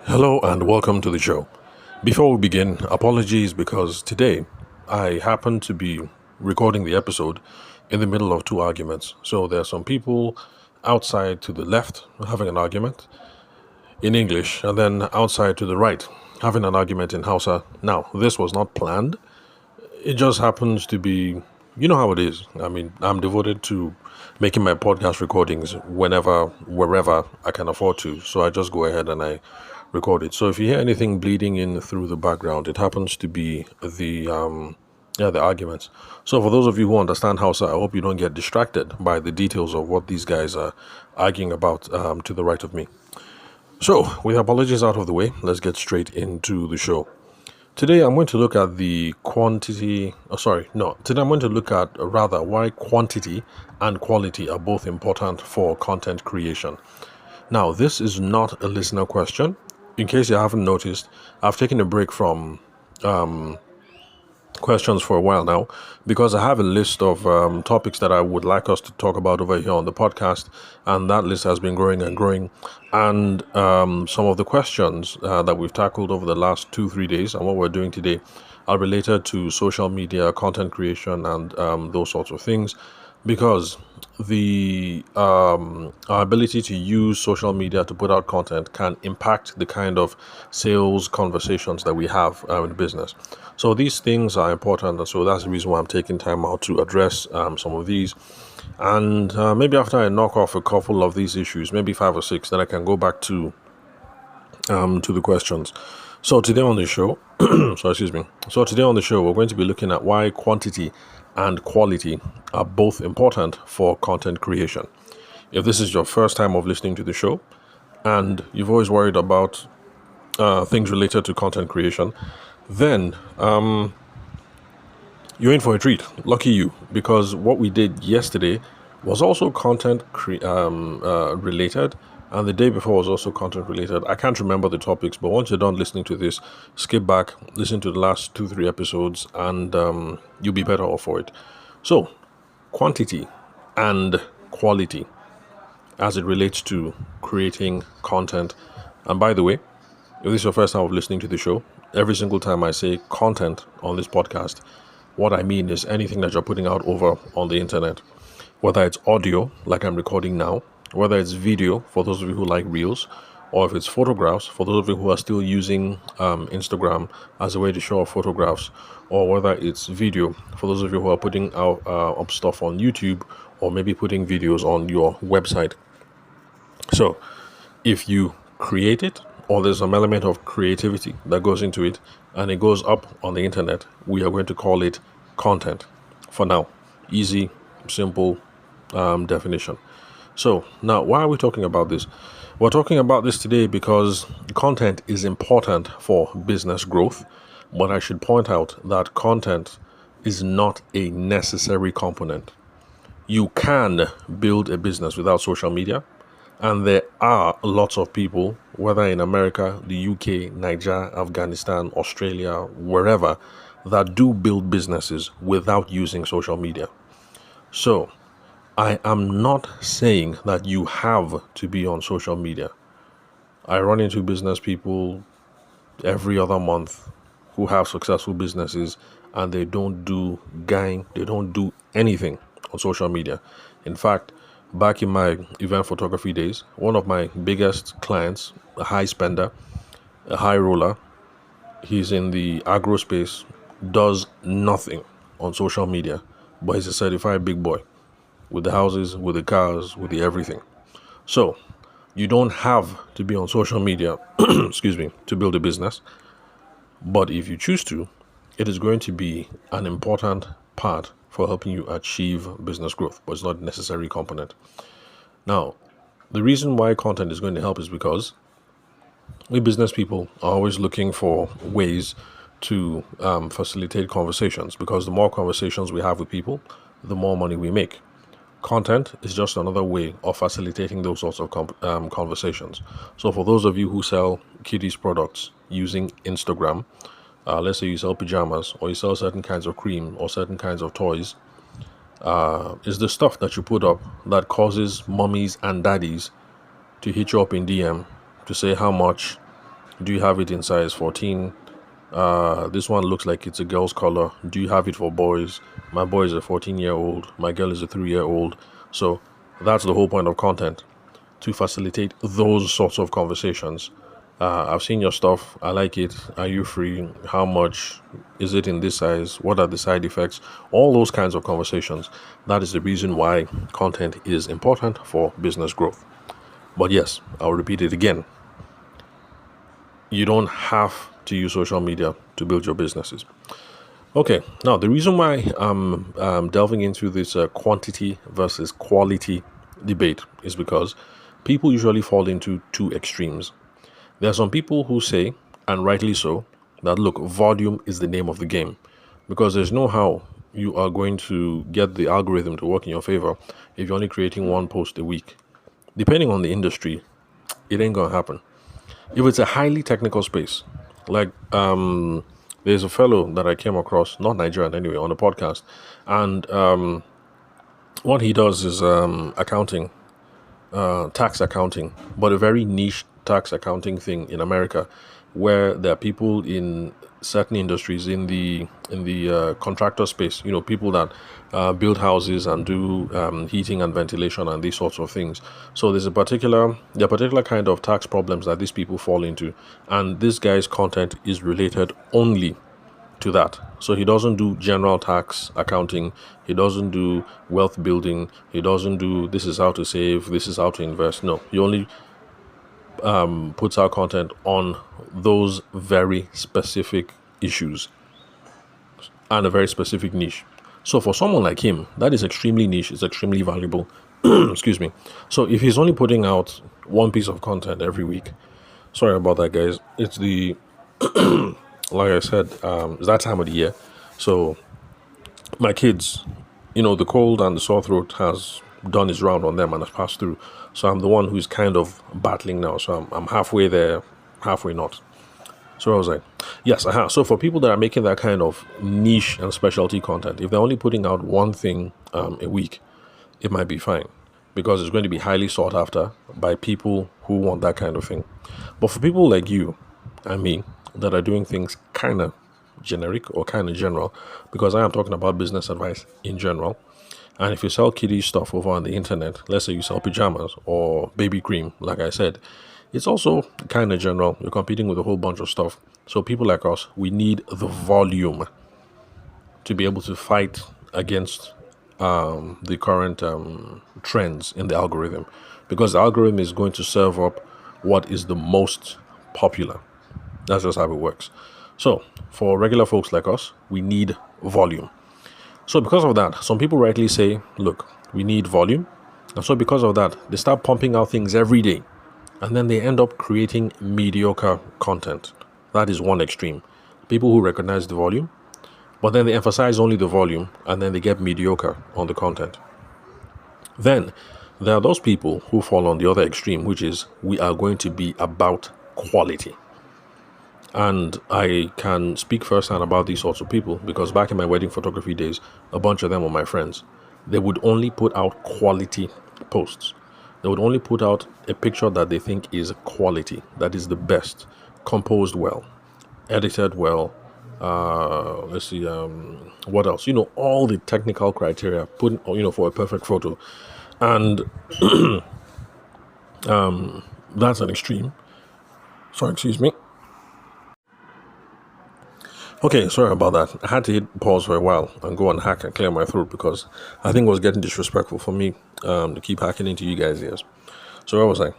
Hello and welcome to the show. Before we begin, apologies because today I happen to be recording the episode in the middle of two arguments. So there are some people outside to the left having an argument in English, and then outside to the right having an argument in Hausa. Now, this was not planned. It just happens to be, you know how it is. I mean, I'm devoted to making my podcast recordings whenever, wherever I can afford to. So I just go ahead and I record it. So if you hear anything bleeding in through the background, it happens to be the arguments. So for those of you who understand Hausa, I hope you don't get distracted by the details of what these guys are arguing about to the right of me. So, with apologies out of the way, let's get straight into the show. Today, I'm going to look at the quantity. Oh, sorry, no. Today, I'm going to look at rather why quantity and quality are both important for content creation. Now, this is not a listener question. In case you haven't noticed, I've taken a break from questions for a while now because I have a list of topics that I would like us to talk about over here on the podcast, and that list has been growing and growing. And some of the questions that we've tackled over the last 2-3 days and what we're doing today are related to social media, content creation, and those sorts of things, because the our ability to use social media to put out content can impact the kind of sales conversations that we have in business. So these things are important, and so that's the reason why I'm taking time out to address some of these. And maybe after I knock off a couple of these issues, maybe 5 or 6, then I can go back to the questions. So today on the show, So today on the show, we're going to be looking at why quantity and quality are both important for content creation. If this is your first time of listening to the show, and you've always worried about things related to content creation, then you're in for a treat. Lucky you, because what we did yesterday was also content related, and the day before was also content related. I can't remember the topics, but once you're done listening to this, skip back, listen to the last 2-3 episodes, and you'll be better off for it. So, quantity and quality as it relates to creating content. And by the way, if this is your first time of listening to the show, every single time I say content on this podcast, what I mean is anything that you're putting out over on the internet, whether it's audio, like I'm recording now, whether it's video, for those of you who like reels, or if it's photographs, for those of you who are still using Instagram as a way to show off photographs, or whether it's video, for those of you who are putting out up stuff on YouTube, or maybe putting videos on your website. So, if you create it, or there's some element of creativity that goes into it, and it goes up on the internet, we are going to call it content for now. Easy, simple definition. So, now why are we talking about this? We're talking about this today because content is important for business growth, but I should point out that content is not a necessary component. You can build a business without social media, and there are lots of people, whether in America, the UK, Nigeria, Afghanistan, Australia, wherever, that do build businesses without using social media. So, I am not saying that you have to be on social media. I run into business people every other month who have successful businesses, and they don't do they don't do anything on social media. In fact, back in my event photography days, one of my biggest clients, a high spender, a high roller, he's in the agro space, does nothing on social media, but he's a certified big boy with the houses, with the cars, with the everything. So you don't have to be on social media, excuse me, to build a business. But if you choose to, it is going to be an important part for helping you achieve business growth, but it's not a necessary component. Now, the reason why content is going to help is because we business people are always looking for ways to facilitate conversations, because the more conversations we have with people, the more money we make. Content is just another way of facilitating those sorts of conversations. So for those of you who sell kiddies products using Instagram, let's say you sell pajamas, or you sell certain kinds of cream or certain kinds of toys, is the stuff that you put up that causes mummies and daddies to hit you up in DM to say how much Do you have it in size 14? This one looks like it's a girl's color. Do you have it for boys? My boy is a 14-year-old. My girl is a 3-year-old. So that's the whole point of content, to facilitate those sorts of conversations. I've seen your stuff. I like it. Are you free? How much? Is it in this size? What are the side effects? All those kinds of conversations. That is the reason why content is important for business growth. But yes, I'll repeat it again. You don't have to use social media to build your businesses. Okay, now the reason why I'm delving into this quantity versus quality debate is because people usually fall into two extremes. There are some people who say, and rightly so, that look, volume is the name of the game, because there's no how you are going to get the algorithm to work in your favor if you're only creating one post a week. Depending on the industry, it ain't gonna happen. If it's a highly technical space, like there's a fellow that I came across, not Nigerian anyway, on a podcast, and what he does is accounting, tax accounting, but a very niche tax accounting thing in America, where there are people in certain industries in the contractor space. People that build houses and do heating and ventilation and these sorts of things. So there are particular kind of tax problems that these people fall into, and this guy's content is related only to that. So he doesn't do general tax accounting, he doesn't do wealth building, he doesn't do this is how to save, this is how to invest. No, he only puts out content on those very specific issues and a very specific niche. So for someone like him, that is extremely niche, it's extremely valuable. Excuse me. So if he's only putting out one piece of content every week, sorry about that, guys. It's the like I said, it's that time of the year. So my kids, the cold and the sore throat has done its round on them and has passed through. So I'm the one who's kind of battling now. So I'm halfway there, halfway not. So I was like, yes, So for people that are making that kind of niche and specialty content, if they're only putting out one thing a week, it might be fine, because it's going to be highly sought after by people who want that kind of thing. But for people like you and me that are doing things kind of generic or kind of general, because I am talking about business advice in general. And if you sell kiddie stuff over on the internet, let's say you sell pajamas or baby cream, like I said, it's also kind of general. You're competing with a whole bunch of stuff. So people like us, we need the volume to be able to fight against the current trends in the algorithm, because the algorithm is going to serve up what is the most popular. That's just how it works. So for regular folks like us, we need volume. So because of that, some people rightly say, look, we need volume. And so because of that, they start pumping out things every day, and then they end up creating mediocre content. That is one extreme. People who recognize the volume, but then they emphasize only the volume, and then they get mediocre on the content. Then there are those people who fall on the other extreme, which is we are going to be about quality. And I can speak firsthand about these sorts of people, because back in my wedding photography days, a bunch of them were my friends. They would only put out quality posts. They would only put out a picture that they think is quality, that is the best, composed well, edited well. Let's see, what else? All the technical criteria put, for a perfect photo. And that's an extreme. Sorry, excuse me. Okay, sorry about that. I had to hit pause for a while and go and hack and clear my throat, because I think it was getting disrespectful for me to keep hacking into you guys' ears. So I was like,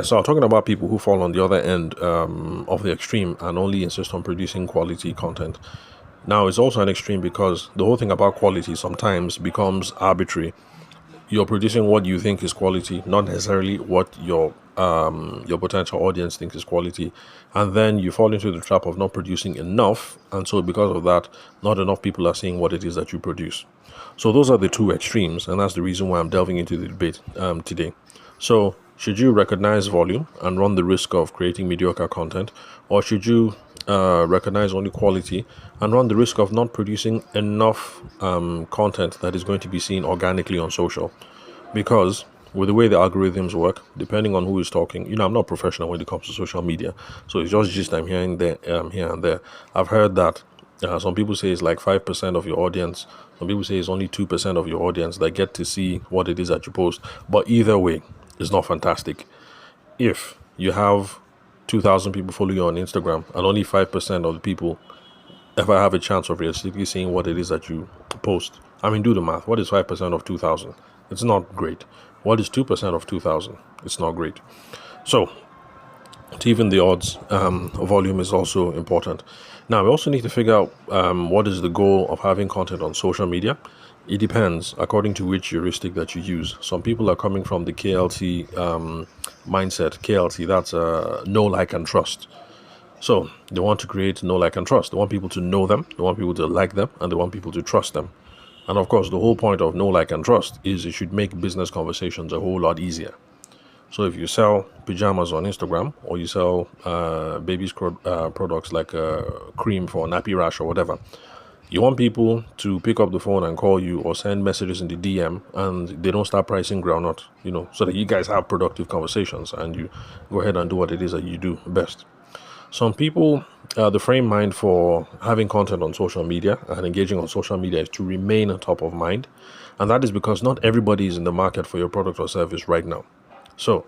so I'm talking about people who fall on the other end of the extreme and only insist on producing quality content. Now, it's also an extreme because the whole thing about quality sometimes becomes arbitrary. You're producing what you think is quality, not necessarily what your potential audience thinks is quality, and then you fall into the trap of not producing enough, and so because of that, not enough people are seeing what it is that you produce. So those are the two extremes, and that's the reason why I'm delving into the debate today. So should you recognize volume and run the risk of creating mediocre content, or should you recognize only quality and run the risk of not producing enough content that is going to be seen organically on social? Because with the way the algorithms work, depending on who is talking, I'm not professional when it comes to social media, so it's just I'm hearing there, here and there. I've heard that some people say it's like 5% of your audience. Some people say it's only 2% of your audience that get to see what it is that you post. But either way, it's not fantastic. If you have 2,000 people follow you on Instagram and only 5% of the people ever have a chance of realistically seeing what it is that you post, I mean, do the math. What is 5% of 2,000? It's not great. What is 2% of 2,000? It's not great. So, to even the odds, volume is also important. Now, we also need to figure out what is the goal of having content on social media. It depends according to which heuristic that you use. Some people are coming from the KLT mindset. KLT, that's know, like, and trust. So they want to create know, like, and trust. They want people to know them, they want people to like them, and they want people to trust them. And of course, the whole point of know, like, and trust is it should make business conversations a whole lot easier. So if you sell pajamas on Instagram, or you sell baby's products like cream for nappy rash or whatever, you want people to pick up the phone and call you or send messages in the DM, and they don't start pricing groundnut, so that you guys have productive conversations and you go ahead and do what it is that you do best. Some people, the frame mind for having content on social media and engaging on social media is to remain on top of mind. And that is because not everybody is in the market for your product or service right now. So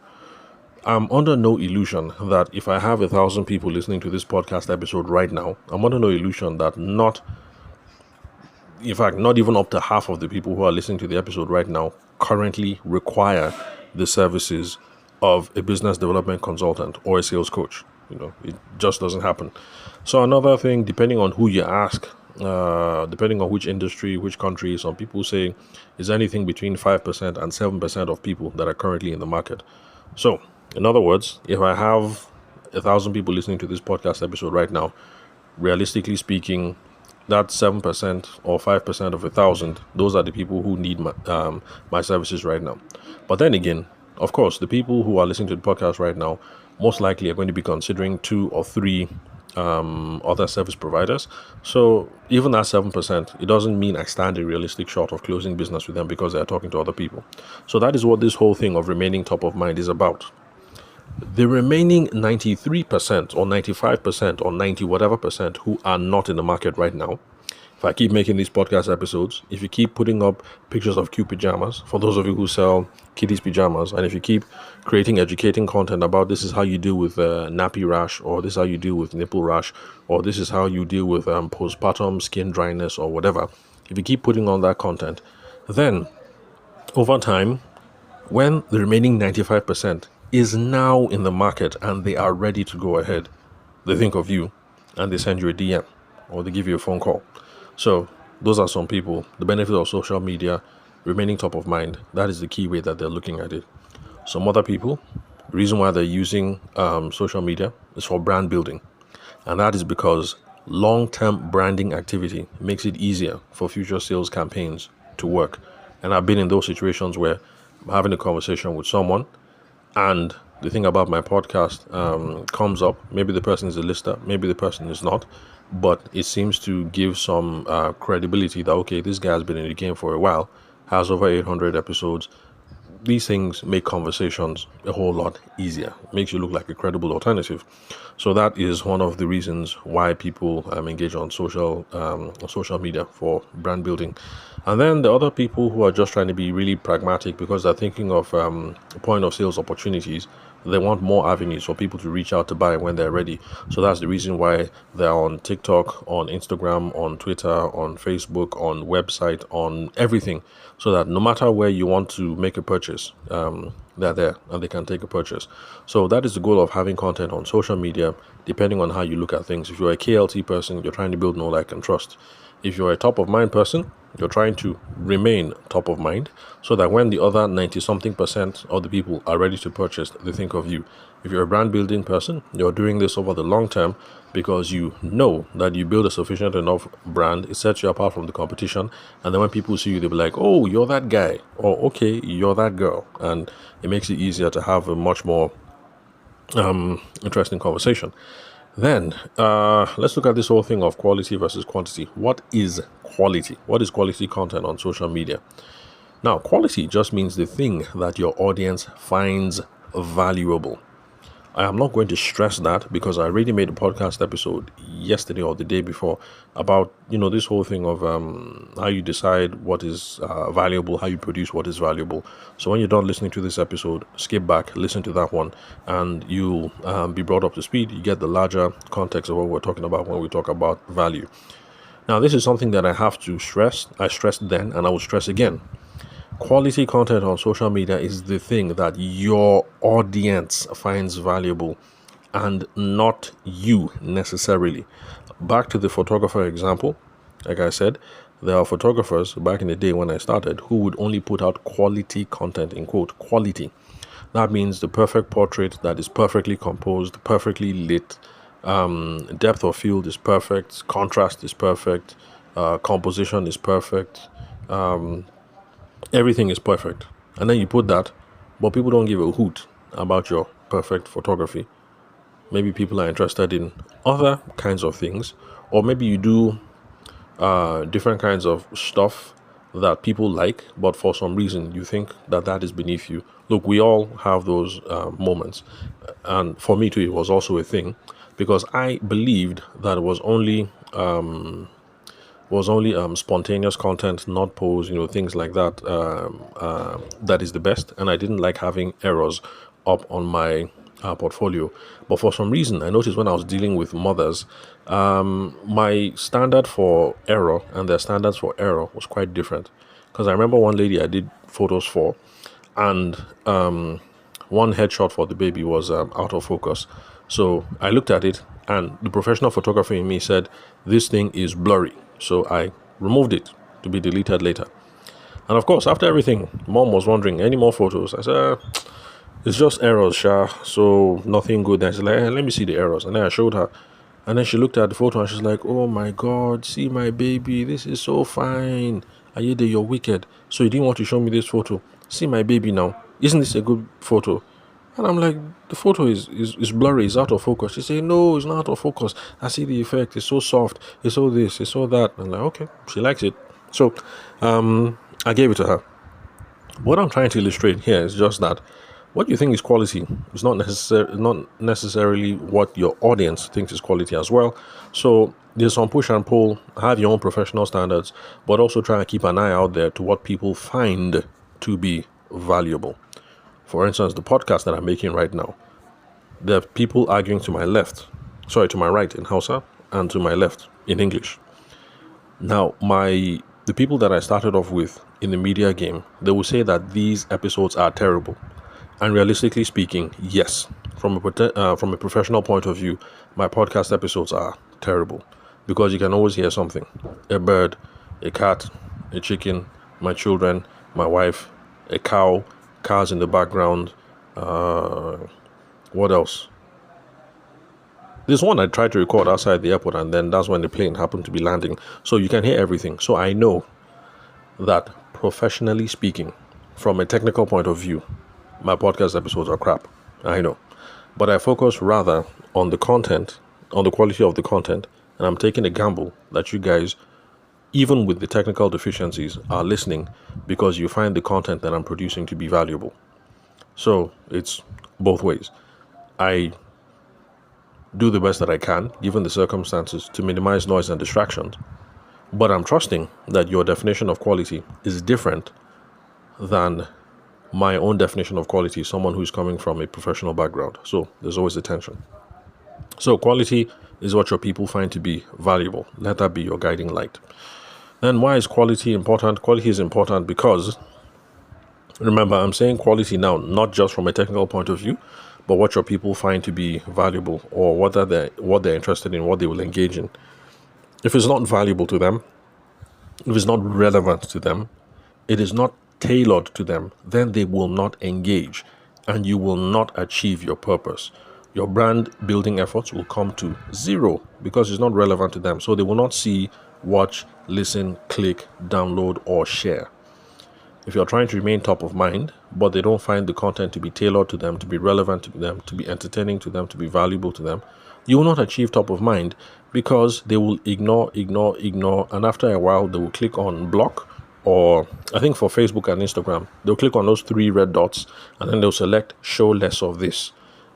I'm under no illusion that if I have 1,000 people listening to this podcast episode right now, I'm under no illusion that not even up to half of the people who are listening to the episode right now currently require the services of a business development consultant or a sales coach. It just doesn't happen. So another thing, depending on who you ask, depending on which industry, which country, some people say is anything between 5% and 7% of people that are currently in the market. So in other words, if I have 1,000 people listening to this podcast episode right now, realistically speaking, that's 7% or 5% of 1,000. Those are the people who need my services right now. But then again, of course, the people who are listening to the podcast right now most likely are going to be considering 2 or 3 other service providers. So even at 7%, it doesn't mean I stand a realistic shot of closing business with them because they're talking to other people. So that is what this whole thing of remaining top of mind is about. The remaining 93% or 95% or 90 whatever percent who are not in the market right now, if I keep making these podcast episodes, if you keep putting up pictures of cute pajamas, for those of you who sell kiddies pajamas, and if you keep creating educating content about this is how you deal with nappy rash, or this is how you deal with nipple rash, or this is how you deal with postpartum skin dryness or whatever, if you keep putting on that content, then over time, when the remaining 95% is now in the market and they are ready to go ahead, they think of you and they send you a DM or they give you a phone call. So those are some people. The benefit of social media remaining top of mind, that is the key way that they're looking at it. Some other people, the reason why they're using social media is for brand building. And that is because long-term branding activity makes it easier for future sales campaigns to work. And I've been in those situations where I'm having a conversation with someone and the thing about my podcast comes up. Maybe the person is a lister, maybe the person is not, but it seems to give some credibility that, okay, this guy has been in the game for a while, has over 800 episodes. These things make conversations a whole lot easier, makes you look like a credible alternative. So that is one of the reasons why people engage on social media for brand building. And then the other people who are just trying to be really pragmatic because they're thinking of point of sales opportunities. They want more avenues for people to reach out to buy when they're ready. So that's the reason why they're on TikTok, on Instagram, on Twitter, on Facebook, on website, on everything. So that no matter where you want to make a purchase, they're there and they can take a purchase. So that is the goal of having content on social media, depending on how you look at things. If you're a KLT person, you're trying to build know, like, and trust. If you're a top of mind person, you're trying to remain top of mind so that when the other 90-something% of the people are ready to purchase, they think of you. If you're a brand building person, you're doing this over the long term because you know that you build a sufficient enough brand, it sets you apart from the competition. And then when people see you, they'll be like, oh, you're that guy, or okay, you're that girl. And it makes it easier to have a much more interesting conversation. Then let's look at this whole thing of quality versus quantity. What is quality? What is quality content on social media? Now, quality just means the thing that your audience finds valuable. I am not going to stress that because I already made a podcast episode yesterday or the day before about this whole thing of how you decide what is valuable, how you produce what is valuable. So when you're done listening to this episode, skip back, listen to that one, and you'll be brought up to speed. You get the larger context of what we're talking about when we talk about value. Now, this is something that I have to stress. I stressed then, and I will stress again. Quality content on social media is the thing that your audience finds valuable and not you necessarily. Back to the photographer example, like I said, there are photographers back in the day when I started who would only put out quality content, in quote, quality. That means the perfect portrait that is perfectly composed, perfectly lit, depth of field is perfect, contrast is perfect, composition is perfect, everything is perfect. And then you put that, but people don't give a hoot about your perfect photography. Maybe people are interested in other kinds of things, or maybe you do different kinds of stuff that people like, but for some reason you think that that is beneath you. Look, we all have those moments, and for me too, it was also a thing because I believed that it was only spontaneous content, not pose, things like that. That is the best, and I didn't like having errors up on my portfolio. But for some reason, I noticed when I was dealing with mothers, my standard for error and their standards for error was quite different. Because I remember one lady I did photos for, and one headshot for the baby was out of focus. So I looked at it, and the professional photographer in me said, "This thing is blurry." So I removed it to be deleted later. And of course, after everything, mom was wondering, any more photos? I said, it's just errors, Sha. So nothing good. And she's like, let me see the errors. And then I showed her. And then she looked at the photo and she's like, oh my God, see my baby. This is so fine. Ayede, you're wicked. So you didn't want to show me this photo. See my baby now. Isn't this a good photo? And I'm like, the photo is blurry, it's out of focus. She said, no, it's not out of focus. I see the effect, it's so soft, it's so this, it's so that. I'm like, okay, she likes it. So I gave it to her. What I'm trying to illustrate here is just that what you think is quality is not necessarily what your audience thinks is quality as well. So there's some push and pull, have your own professional standards, but also try and keep an eye out there to what people find to be valuable. For instance, the podcast that I'm making right now, there are people arguing to my right in Hausa and to my left in English. Now, the people that I started off with in the media game, they will say that these episodes are terrible. And realistically speaking, yes, from a professional point of view, my podcast episodes are terrible because you can always hear something: a bird, a cat, a chicken, my children, my wife, a cow, cars in the background. What else? This one I tried to record outside the airport, and then that's when the plane happened to be landing. So you can hear everything. So I know that professionally speaking, from a technical point of view, my podcast episodes are crap. I know. But I focus rather on the content, on the quality of the content, and I'm taking a gamble that you guys, even with the technical deficiencies, are listening because you find the content that I'm producing to be valuable. So it's both ways. I do the best that I can, given the circumstances, to minimize noise and distractions. But I'm trusting that your definition of quality is different than my own definition of quality, someone who's coming from a professional background. So there's always a tension. So quality is what your people find to be valuable. Let that be your guiding light. Then why is quality important? Quality is important because, remember, I'm saying quality now, not just from a technical point of view, but what your people find to be valuable, or what they're interested in, what they will engage in. If it's not valuable to them, if it's not relevant to them, it is not tailored to them, then they will not engage and you will not achieve your purpose. Your brand building efforts will come to zero because it's not relevant to them. So they will not see, watch, listen, click, download, or share. If you're trying to remain top of mind, but they don't find the content to be tailored to them, to be relevant to them, to be entertaining to them, to be valuable to them, you will not achieve top of mind because they will ignore, and after a while they will click on block or I think for Facebook and Instagram, they'll click on those three red dots and then they'll select show less of this.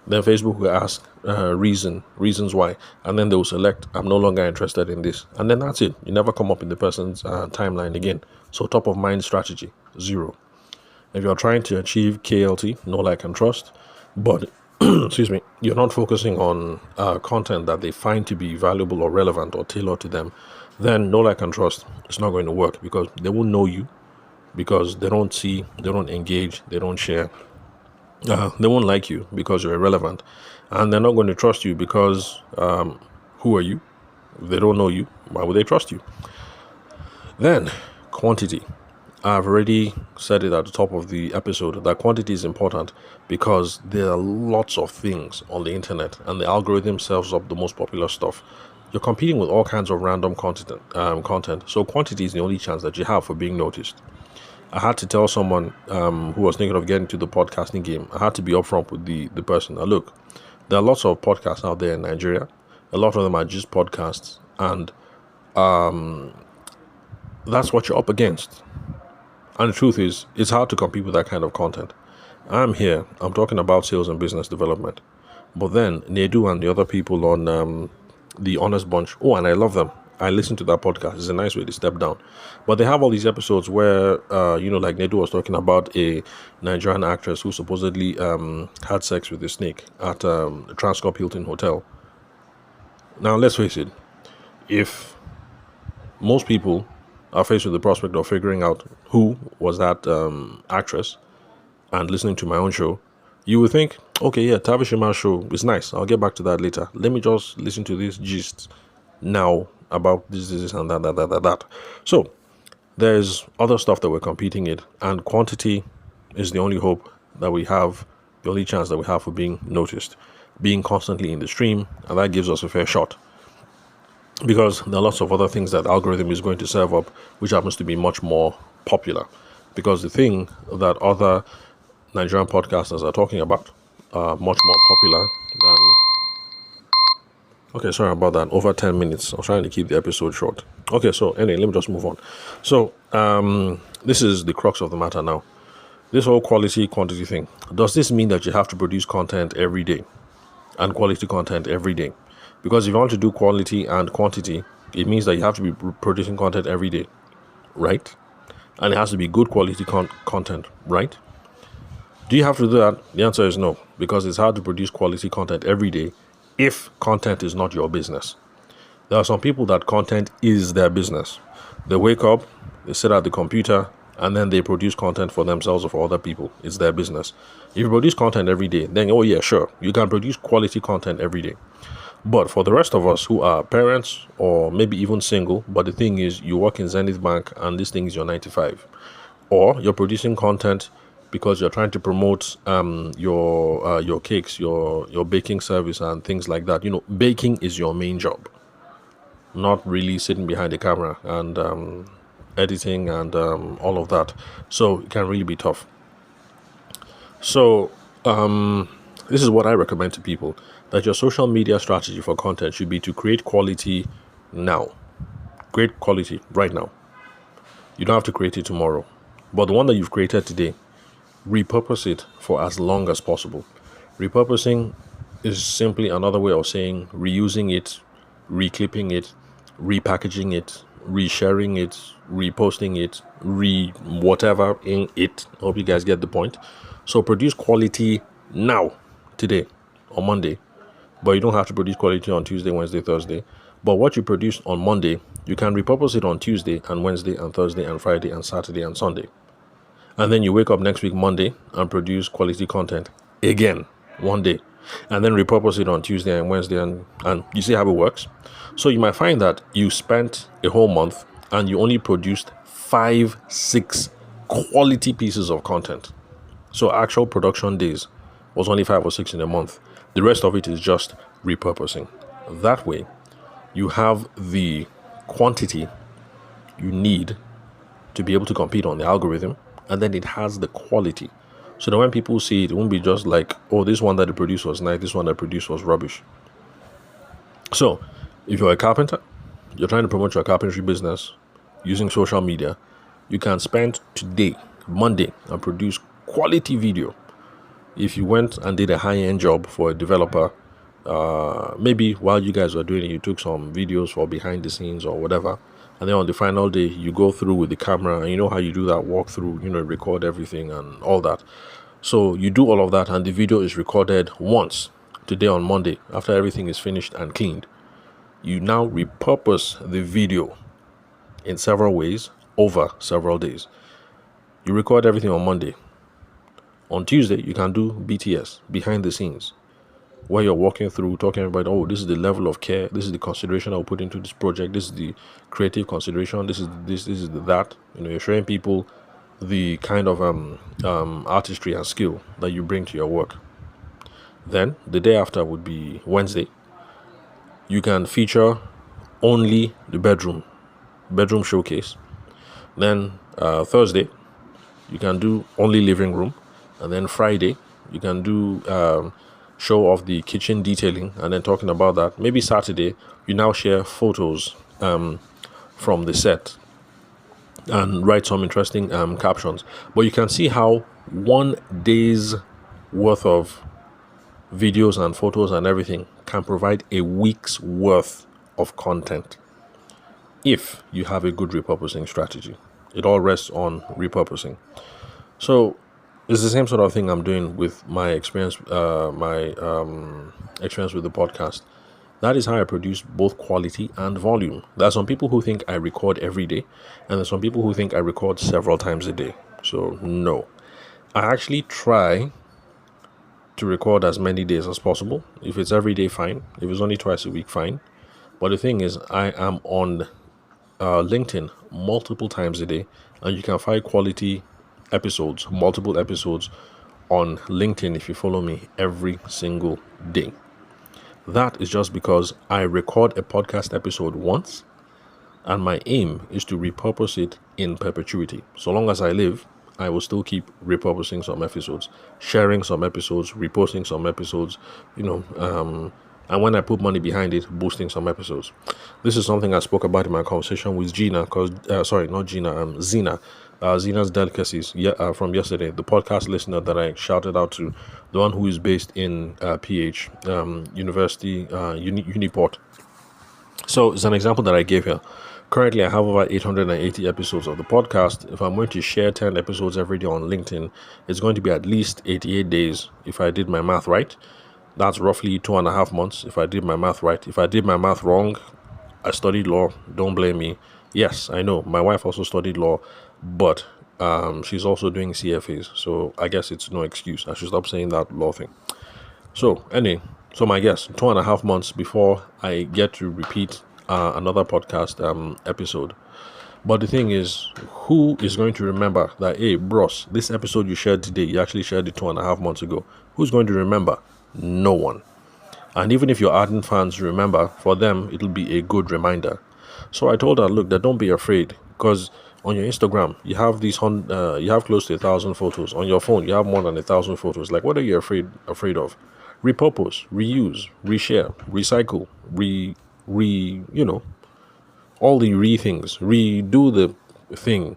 Then Facebook will ask reasons why, and then they'll select I'm no longer interested in this, and then that's it. You never come up in the person's timeline again. So top of mind strategy, zero. If you're trying to achieve KLT, know, like, and trust, but excuse me, you're not focusing on content that they find to be valuable or relevant or tailored to them, then know, like, and trust is not going to work, because they won't know you, because they don't see, they don't engage, they don't share. They won't like you because you're irrelevant, and they're not going to trust you because who are you? If they don't know you, why would they trust you? Then, quantity. I've already said it at the top of the episode that quantity is important because there are lots of things on the internet and the algorithm serves up the most popular stuff. You're competing with all kinds of random content. So quantity is the only chance that you have for being noticed. I had to tell someone who was thinking of getting to the podcasting game, I had to be upfront with the person. Now, look, there are lots of podcasts out there in Nigeria. A lot of them are just podcasts, and that's what you're up against. And the truth is, it's hard to compete with that kind of content. I'm talking about sales and business development. But then, Nedu and the other people on The Honest Bunch, oh, and I love them. I listen to that podcast. It's a nice way to step down. But they have all these episodes where, like Nedu was talking about a Nigerian actress who supposedly had sex with a snake at the Transcorp Hilton Hotel. Now, let's face it. If most people are faced with the prospect of figuring out who was that actress and listening to my own show, you would think, okay, yeah, Tabishima's show is nice. I'll get back to that later. Let me just listen to this gist now about this and that. So there's other stuff that we're competing in, and quantity is the only hope that we have, the only chance that we have for being noticed, being constantly in the stream, and that gives us a fair shot. Because there are lots of other things that algorithm is going to serve up, which happens to be much more popular. Because the thing that other Nigerian podcasters are talking about are much more popular than... Okay, sorry about that. Over 10 minutes. I was trying to keep the episode short. Okay, so anyway, let me just move on. So, this is the crux of the matter now. This whole quality-quantity thing. Does this mean that you have to produce content every day? And quality content every day? Because if you want to do quality and quantity, it means that you have to be producing content every day, right? And it has to be good quality content, right? Do you have to do that? The answer is no, because it's hard to produce quality content every day if content is not your business. There are some people that content is their business. They wake up, they sit at the computer, and then they produce content for themselves or for other people. It's their business. If you produce content every day, then, oh yeah, sure, you can produce quality content every day. But for the rest of us who are parents or maybe even single, but the thing is you work in Zenith Bank and this thing is your 9 to 5, or you're producing content because you're trying to promote your cakes, your baking service and things like that. Baking is your main job, not really sitting behind the camera and editing and all of that. So it can really be tough. So this is what I recommend to people, that your social media strategy for content should be to create quality now. Great quality right now. You don't have to create it tomorrow. But the one that you've created today, repurpose it for as long as possible. Repurposing is simply another way of saying reusing it, reclipping it, repackaging it, resharing it, reposting it, whatever in it. I hope you guys get the point. So produce quality now, today, on Monday. But you don't have to produce quality on Tuesday, Wednesday, Thursday. But what you produce on Monday, you can repurpose it on Tuesday and Wednesday and Thursday and Friday and Saturday and Sunday. And then you wake up next week, Monday, and produce quality content again, one day. And then repurpose it on Tuesday and Wednesday, and you see how it works? So you might find that you spent a whole month and you only produced 5-6 quality pieces of content. So actual production days was only 5 or 6 in a month. The rest of it is just repurposing. That way, you have the quantity you need to be able to compete on the algorithm, and then it has the quality. So that when people see it, it won't be just like, oh, this one that I produced was nice, this one that I produced was rubbish. So, if you're a carpenter, you're trying to promote your carpentry business using social media, You can spend today, Monday, and produce quality video. If you went and did a high-end job for a developer, maybe while you guys were doing it, you took some videos for behind the scenes or whatever, and then on the final day, you go through with the camera, and you know how you do that walkthrough, record everything and all that. So you do all of that, and the video is recorded once today on Monday after everything is finished and cleaned. You now repurpose the video in several ways over several days. You record everything on Monday. On Tuesday, you can do BTS, behind the scenes, where you're walking through, talking about, oh, this is the level of care, this is the consideration I'll put into this project, this is the creative consideration, this is that. You're showing people the kind of artistry and skill that you bring to your work. Then the day after would be Wednesday. You can feature only the bedroom showcase. Then Thursday, you can do only living room. And then Friday, you can do show off the kitchen detailing and then talking about that. Maybe Saturday, you now share photos from the set and write some interesting captions. But you can see how 1 day's worth of videos and photos and everything can provide a week's worth of content if you have a good repurposing strategy. It all rests on repurposing. So it's the same sort of thing I'm doing with my experience, experience with the podcast. That is how I produce both quality and volume. There are some people who think I record every day, and there's some people who think I record several times a day. So no, I actually try to record as many days as possible. If it's every day, fine. If it's only twice a week, fine. But the thing is, I am on LinkedIn multiple times a day, and you can find quality episodes, multiple episodes on LinkedIn if you follow me every single day. That is just because I record a podcast episode once, and my aim is to repurpose it in perpetuity. So long as I live, I will still keep repurposing some episodes, sharing some episodes, reposting some episodes, and when I put money behind it, boosting some episodes. This is something I spoke about in my conversation with Gina, Zina. Zina's Delicacies from yesterday, the podcast listener that I shouted out to, the one who is based in PH University, Uniport. So it's an example that I gave here. Currently, I have over 880 episodes of the podcast. If I'm going to share 10 episodes every day on LinkedIn, it's going to be at least 88 days if I did my math right. That's roughly 2.5 months if I did my math right. If I did my math wrong, I studied law. Don't blame me. Yes, I know. My wife also studied law, but she's also doing CFAs. So I guess it's no excuse. I should stop saying that law thing. So anyway, my guess, 2.5 months before I get to repeat another podcast episode. But the thing is, who is going to remember that, hey, bros, this episode you shared today, you actually shared it 2.5 months ago? Who's going to remember? No one. And even if your ardent fans remember, for them, it'll be a good reminder. So I told her, look, that don't be afraid, because on your Instagram, you have you have close to 1,000 photos. On your phone, you have more than 1,000 photos. Like, what are you afraid of? Repurpose, reuse, reshare, recycle, all the things, redo the thing.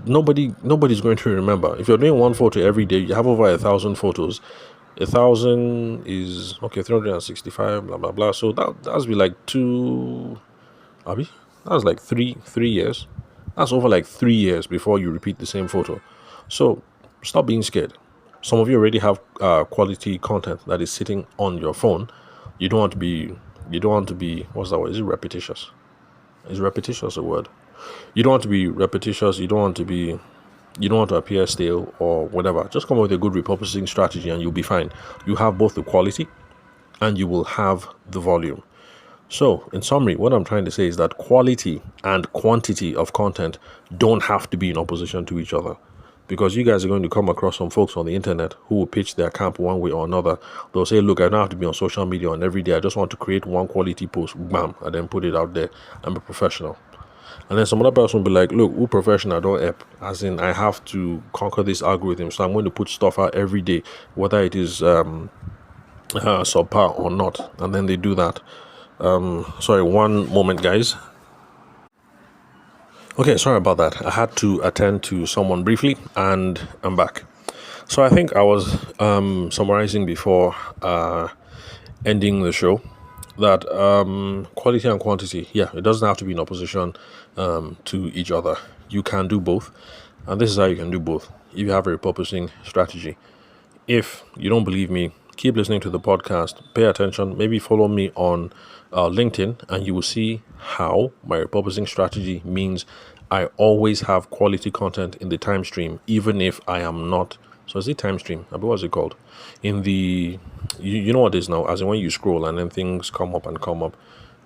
Nobody's going to remember. If you're doing one photo every day, you have over 1,000 photos. 1,000 is 365, blah blah blah. So that's be like that's like three years. That's over like 3 years before you repeat the same photo. So stop being scared. Some of you already have quality content that is sitting on your phone. You don't want to be what's that word? Is it repetitious? Is repetitious a word? You don't want to be repetitious. You don't want to appear stale or whatever. Just come up with a good repurposing strategy and you'll be fine. You have both the quality and you will have the volume. So, in summary, what I'm trying to say is that quality and quantity of content don't have to be in opposition to each other. Because you guys are going to come across some folks on the internet who will pitch their camp one way or another. They'll say, look, I don't have to be on social media and every day. I just want to create one quality post, bam, and then put it out there and be professional. And then some other person will be like, look, who professional don't help. As in, I have to conquer this algorithm. So I'm going to put stuff out every day, whether it is subpar or not. And then they do that. Sorry, one moment, guys. Okay, sorry about that. I had to attend to someone briefly, and I'm back. So I think I was summarizing before ending the show that quality and quantity, yeah, it doesn't have to be in opposition to each other. You can do both, and this is how you can do both. If you have a repurposing strategy. If you don't believe me, keep listening to the podcast, pay attention, maybe follow me on LinkedIn, and you will see how my repurposing strategy means I always have quality content in the time stream, even if I am not. So, is it time stream? What was it called? In the, you know what it is now, as in when you scroll and then things come up and come up.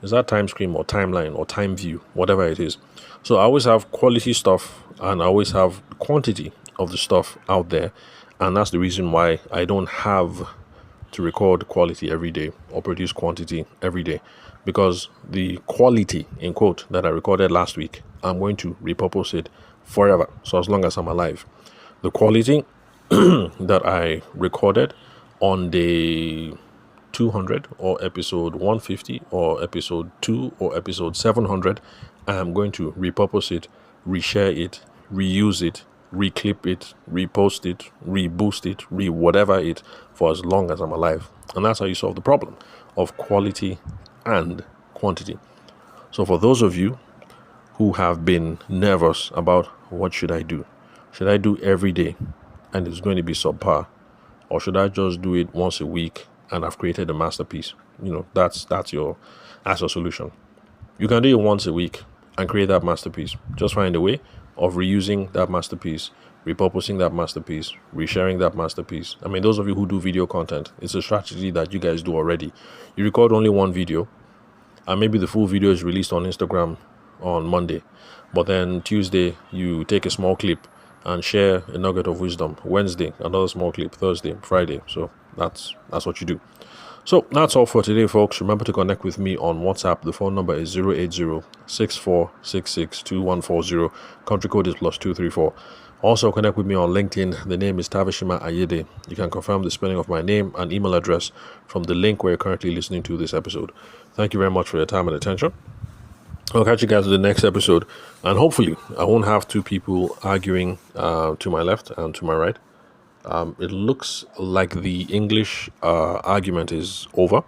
Is that time stream or timeline or time view, whatever it is? So, I always have quality stuff and I always have quantity of the stuff out there, and that's the reason why I don't have to record quality every day or produce quantity every day, because the quality in quote that I recorded last week, I'm going to repurpose it forever, so as long as I'm alive. The quality that I recorded on day 200 or episode 150 or episode 2 or episode 700, I'm going to repurpose it, reshare it, reuse it, reclip it, repost it, reboost it, whatever it, for as long as I'm alive. And that's how you solve the problem of quality and quantity. So for those of you who have been nervous about what should I do? Should I do every day and it's going to be subpar? Or should I just do it once a week and I've created a masterpiece? That's your solution. You can do it once a week and create that masterpiece. Just find a way of reusing that masterpiece, repurposing that masterpiece, resharing that masterpiece. I mean, those of you who do video content, it's a strategy that you guys do already. You record only one video, and maybe the full video is released on Instagram on Monday, but then Tuesday you take a small clip and share a nugget of wisdom. Wednesday, another small clip. Thursday, Friday. So that's what you do. So that's all for today, folks. Remember to connect with me on WhatsApp. The phone number is 080-6466-2140. Country code is +234. Also connect with me on LinkedIn. The name is Tavishima Ayede. You can confirm the spelling of my name and email address from the link where you're currently listening to this episode. Thank you very much for your time and attention. I'll catch you guys in the next episode, and hopefully I won't have two people arguing to my left and to my right. It looks like the English argument is over,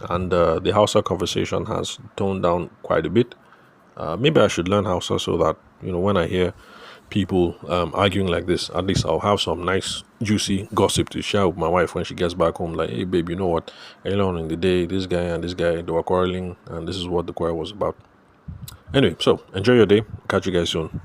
and the Hausa conversation has toned down quite a bit. Maybe I should learn Hausa so that when I hear people arguing like this, at least I'll have some nice juicy gossip to share with my wife when she gets back home. Like, hey babe, you know what? Earlier on in the day, this guy and this guy, they were quarreling, and this is what the quarrel was about. Anyway, so enjoy your day. Catch you guys soon.